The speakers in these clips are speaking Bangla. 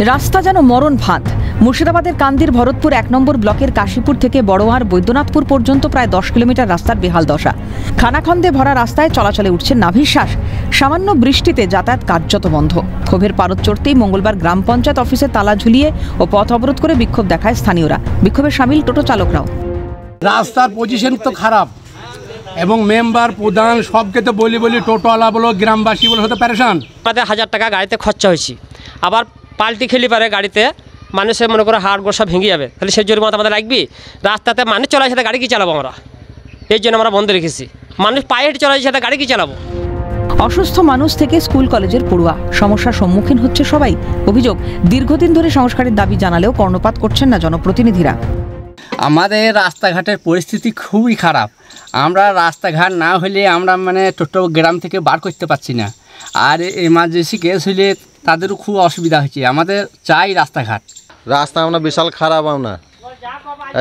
রাস্তা যেন মরণ ফাঁদ। মুর্শিদাবাদের কান্দির ভরতপুর ১ নম্বর ব্লকের কাশীপুর থেকে বড়োয়ার বৈদ্যনাথপুর পর্যন্ত প্রায় ১০ কিলোমিটার রাস্তার বেহাল দশা। খানাখন্দে ভরা রাস্তায় চলাচলে উঠছে নাভিশ্বাস। সামান্য বৃষ্টিতে যাতায়াত কার্যত বন্ধ। ক্ষোভের পারদ চড়তেই মঙ্গলবার গ্রাম পঞ্চায়েত অফিসে তালা ঝুলিয়ে ও পথ অবরোধ করে বিক্ষোভ দেখায় স্থানীয়রা। বিক্ষোভে সামিল টোটো চালকরাও। রাস্তার পজিশন তো খারাপ এবং মেম্বার প্রধান সবকে তো বলি টোটোওয়ালা বলো গ্রামবাসী বলো হতে পেরেশান। আমাদের 1000 টাকা গাড়িতে খরচা হয়েছে, আবার পাল্টি খেলি পারে গাড়িতে মানুষের মনে করে হাড় গোড় সব ভেঙে যাবে, তাহলে সেই জরিমানা আমাদের লাগবে। রাস্তাতে মানুষ চলার সাথে গাড়ি কি চালাবো আমরা? এই জন্য আমরা বন্ধ রেখেছি। মানুষ পায়ে হেঁটে চলার সাথে গাড়ি কি চালাবো? অসুস্থ মানুষ থেকে স্কুল কলেজের পড়ুয়া, সমস্যার সম্মুখীন হচ্ছে সবাই। অভিযোগ, দীর্ঘদিন ধরে সংস্কারের দাবি জানালেও কর্ণপাত করছেন না জনপ্রতিনিধিরা। আমাদের রাস্তাঘাটের পরিস্থিতি খুবই খারাপ। আমরা রাস্তাঘাট না হলে আমরা টোটো গ্রাম থেকে বার করতে পারছি না। আর এমার্জেন্সি কেস হলে তাদেরও খুব অসুবিধা হচ্ছে। আমাদের চাই রাস্তাঘাট। রাস্তা আমরা বিশাল খারাপ, আমরা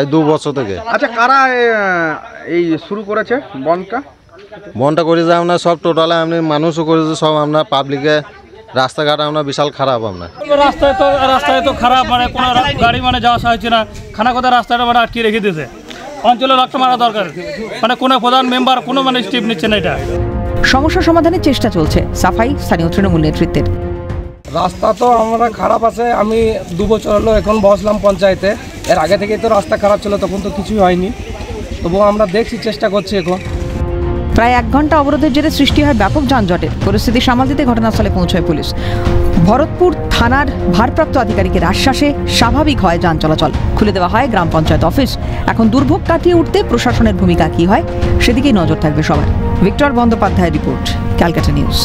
এই 2 বছর থেকে। আচ্ছা, কারা এই শুরু করেছে বনটা করে যায় আমরা সব টোটালে আপনি মানুষও করেছে সব আমরা পাবলিকে। রাস্তাঘাট আমরা বিশাল খারাপ। আমরা রাস্তায় তো খারাপ, কোনো গাড়ি যাওয়া আসা হচ্ছে না। খানাখন্দে রাস্তাটা আটকে রেখে দিয়েছে। অঞ্চলে রক্ত মারা দরকার, কোনো প্রধান মেম্বার কোনো স্টেপ নিচ্ছে না। এটা সমস্যা সমাধানের চেষ্টা চলছে, সাফাই স্থানীয় তৃণমূল নেতৃত্বের। রাস্তা তো আমরা খারাপ আছে। আমি 2 বছর হলো এখন বসলাম পঞ্চায়েতে। এর আগে থেকেই তো রাস্তা খারাপ ছিল, তখন তো কিছুই হয়নি। তবুও আমরা দেখছি, চেষ্টা করছি। এখন প্রায় 1 ঘন্টা অবরোধের জেরে সৃষ্টি হয় ব্যাপক যানজটের। পরিস্থিতি সামাল দিতে ঘটনাস্থলে পৌঁছয় পুলিশ। ভরতপুর থানার ভারপ্রাপ্ত আধিকারিকের আশ্বাসে স্বাভাবিক হয় যান চলাচল। খুলে দেওয়া হয় গ্রাম পঞ্চায়েত অফিস। এখন দুর্ভোগ কাটিয়ে উঠতে প্রশাসনের ভূমিকা কী হয় সেদিকেই নজর থাকবে সবার। ভিক্টর বন্দ্যোপাধ্যায়ের রিপোর্ট, ক্যালকাটা নিউজ।